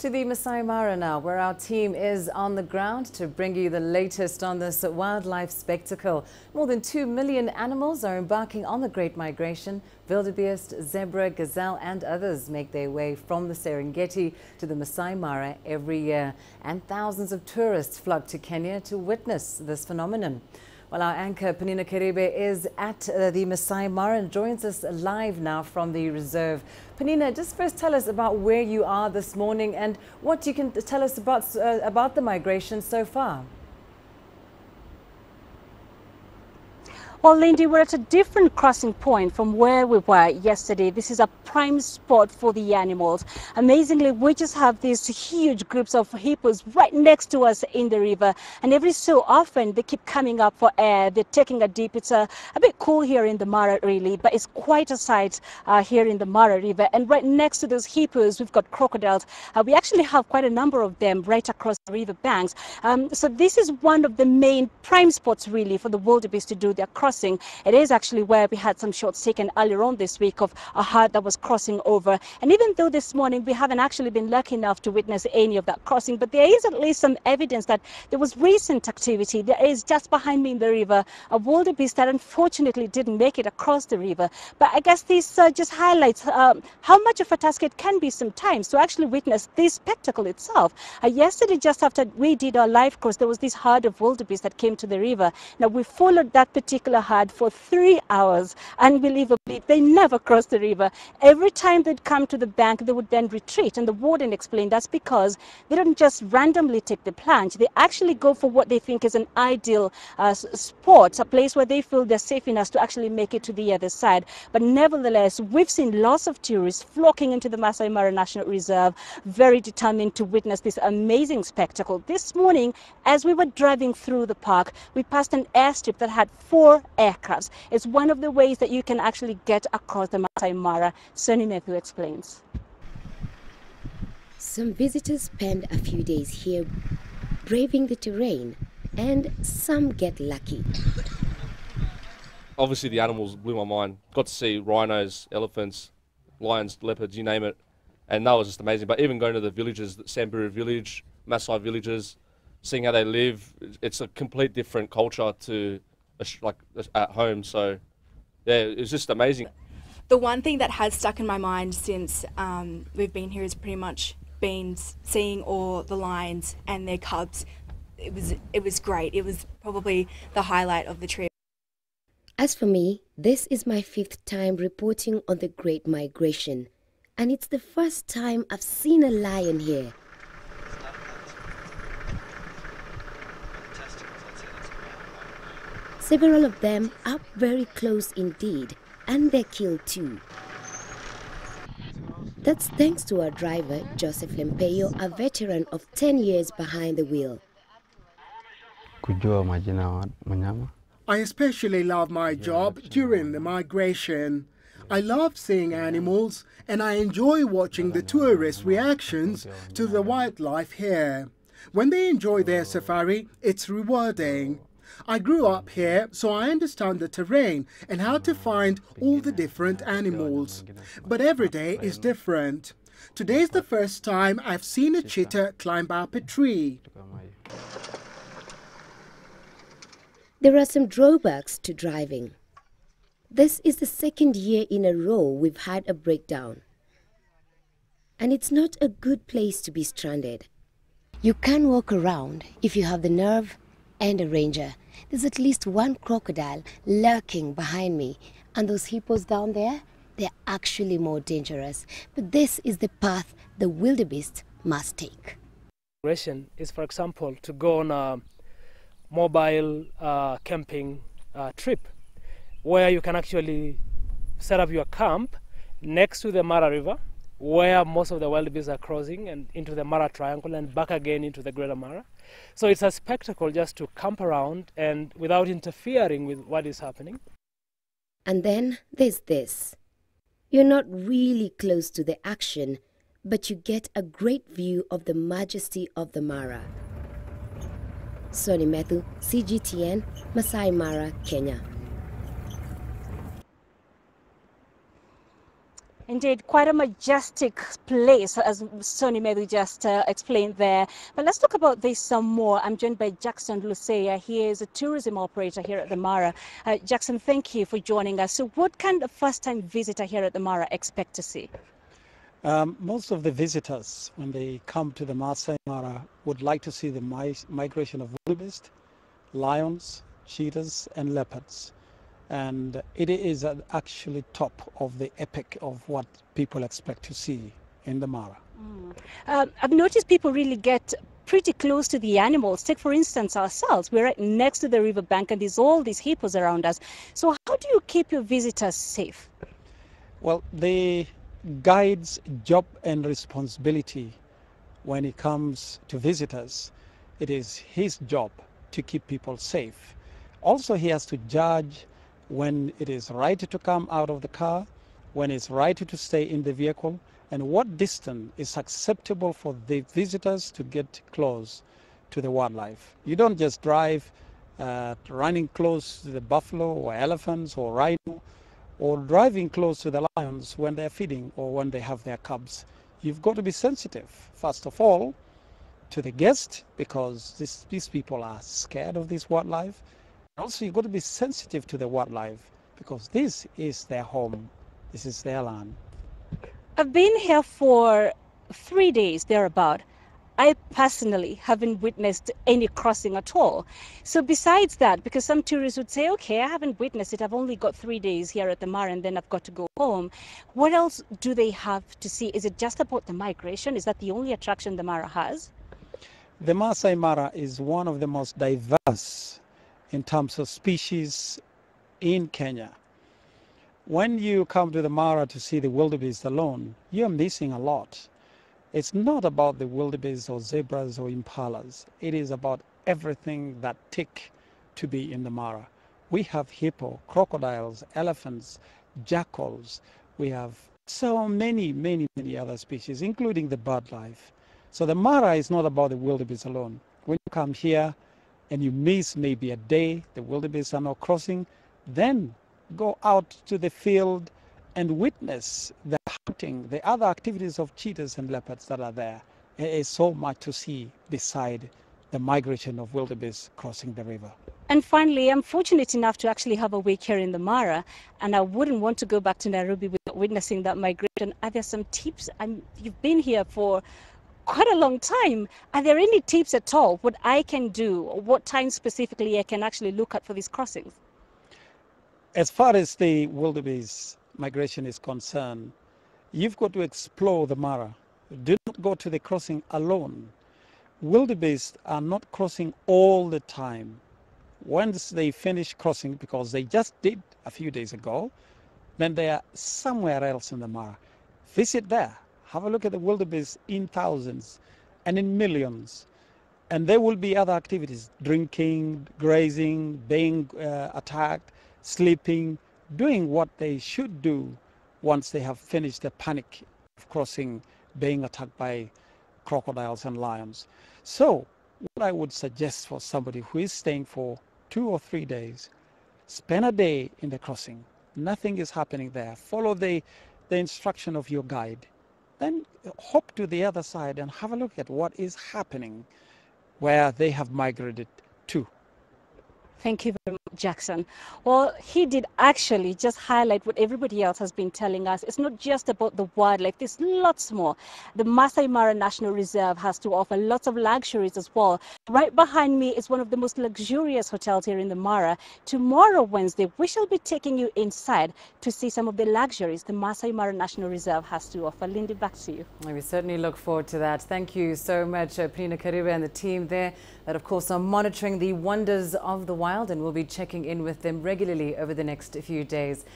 To the Maasai Mara now, where our team is on the ground to bring you the latest on this wildlife spectacle. More than 2 million animals are embarking on the Great Migration. Wildebeest, zebra, gazelle and others make their way from the Serengeti to the Maasai Mara every year. And thousands of tourists flock to Kenya to witness this phenomenon. Well, our anchor, Penina Kerebe, is at the Maasai Mara and joins us live now from the reserve. Penina, just first tell us about where you are this morning and what you can tell us about the migration so far. Well, Lindy, we're at a different crossing point from where we were yesterday. This is a prime spot for the animals. Amazingly, we just have these huge groups of hippos right next to us in the river. And every so often, they keep coming up for air. They're taking a dip. It's a bit cool here in the Mara, really, but it's quite a sight here in the Mara River. And right next to those hippos, we've got crocodiles. We actually have quite a number of them right across the river banks. So this is one of the main prime spots, really, for the wildebeest to do their crossing. It is actually where we had some shots taken earlier on this week of a herd that was crossing over. And even though this morning we haven't actually been lucky enough to witness any of that crossing, but there is at least some evidence that there was recent activity. There is just behind me in the river a wildebeest that unfortunately didn't make it across the river. But I guess this just highlights how much of a task it can be sometimes to actually witness this spectacle itself. Yesterday, just after we did our live course, there was this herd of wildebeest that came to the river. Now, we followed that particular herd for 3 hours. Unbelievably, they never crossed the river. Every time they'd come to the bank, they would then retreat. And the warden explained that's because they don't just randomly take the plunge. They actually go for what they think is an ideal spot, a place where they feel they're safe enough to actually make it to the other side. But nevertheless, we've seen lots of tourists flocking into the Maasai Mara National Reserve, very determined to witness this amazing spectacle. This morning, as we were driving through the park, we passed an airstrip that had 4 aircrafts. It's one of the ways that you can actually get across the Maasai Mara. Sonny Matthew explains. Some visitors spend a few days here braving the terrain, and some get lucky. Obviously the animals blew my mind. Got to see rhinos, elephants, lions, leopards, you name it, and that was just amazing. But even going to the villages, the Samburu village, Maasai villages, seeing how they live, it's a complete different culture to like at home. So yeah, it was just amazing. The one thing that has stuck in my mind since we've been here is pretty much been seeing all the lions and their cubs. It was great. It was probably the highlight of the trip. As for me, this is my 5th time reporting on the Great Migration, and it's the first time I've seen a lion here. Several of them up very close indeed, and they're killed too. That's thanks to our driver, Joseph Lempeyo, a veteran of 10 years behind the wheel. I especially love my job during the migration. I love seeing animals, and I enjoy watching the tourists' reactions to the wildlife here. When they enjoy their safari, it's rewarding. I grew up here, so I understand the terrain and how to find all the different animals. But every day is different. Today's the first time I've seen a cheetah climb up a tree. There are some drawbacks to driving. This is the 2nd year in a row we've had a breakdown. And it's not a good place to be stranded. You can walk around if you have the nerve and a ranger. There's at least one crocodile lurking behind me. And those hippos down there, they're actually more dangerous. But this is the path the wildebeest must take. Migration is, for example, to go on a mobile camping trip where you can actually set up your camp next to the Mara River, where most of the wildebeest are crossing, and into the Mara Triangle and back again into the Greater Mara. So it's a spectacle just to camp around and without interfering with what is happening. And then there's this. You're not really close to the action, but you get a great view of the majesty of the Mara. Sonny Matthew, CGTN, Maasai Mara, Kenya. Indeed, quite a majestic place, as Sonny maybe just explained there. But let's talk about this some more. I'm joined by Jackson Luseya. He is a tourism operator here at the Mara. Jackson, thank you for joining us. So what can a first-time visitor here at the Mara expect to see? Most of the visitors, when they come to the Maasai Mara, would like to see the migration of wildebeest, lions, cheetahs, and leopards. And it is actually top of the epic of what people expect to see in the Mara. I've noticed people really get pretty close to the animals. Take, for instance, ourselves. We're right next to the riverbank, and there's all these hippos around us. So how do you keep your visitors safe? Well, the guide's job and responsibility when it comes to visitors, it is his job to keep people safe. Also, he has to judge when it is right to come out of the car, when it's right to stay in the vehicle, and what distance is acceptable for the visitors to get close to the wildlife. You don't just drive running close to the buffalo or elephants or rhino, or driving close to the lions when they're feeding or when they have their cubs. You've got to be sensitive, first of all, to the guest, because these people are scared of this wildlife. Also, you've got to be sensitive to the wildlife, because this is their home, this is their land. I've been here for 3 days, thereabout. I personally haven't witnessed any crossing at all. So besides that, because some tourists would say, okay, I haven't witnessed it, I've only got 3 days here at the Mara and then I've got to go home. What else do they have to see? Is it just about the migration? Is that the only attraction the Mara has? The Maasai Mara is one of the most diverse in terms of species in Kenya. When you come to the Mara to see the wildebeest alone, you're missing a lot. It's not about the wildebeest or zebras or impalas. It is about everything that tick to be in the Mara. We have hippo, crocodiles, elephants, jackals. We have so many other species, including the bird life. So the Mara is not about the wildebeest alone. When you come here and you miss maybe a day, the wildebeest are not crossing, then go out to the field and witness the hunting, the other activities of cheetahs and leopards that are there. There is so much to see beside the migration of wildebeest crossing the river. And finally, I'm fortunate enough to actually have a week here in the Mara, and I wouldn't want to go back to Nairobi without witnessing that migration. Are there some tips? You've been here for quite a long time. Are there any tips at all, what I can do, or what time specifically I can actually look at for these crossings? As far as the wildebeest migration is concerned, you've got to explore the Mara. Do not go to the crossing alone. Wildebeest are not crossing all the time. Once they finish crossing, because they just did a few days ago, then they are somewhere else in the Mara. Visit there. Have a look at the wildebeest in thousands and in millions. And there will be other activities, drinking, grazing, being attacked, sleeping, doing what they should do once they have finished the panic of crossing, being attacked by crocodiles and lions. So what I would suggest for somebody who is staying for 2 or 3 days, spend a day in the crossing. Nothing is happening there. Follow the instruction of your guide. Then hop to the other side and have a look at what is happening where they have migrated to. Thank you very much, Jackson. Well, he did actually just highlight what everybody else has been telling us. It's not just about the wildlife, there's lots more. The Maasai Mara National Reserve has to offer lots of luxuries as well. Right behind me is one of the most luxurious hotels here in the Mara. Tomorrow, Wednesday, we shall be taking you inside to see some of the luxuries the Maasai Mara National Reserve has to offer. Lindy, back to you. We certainly look forward to that. Thank you so much, Pnina Karibe and the team there that, of course, are monitoring the wonders of the wild, and we'll be checking in with them regularly over the next few days.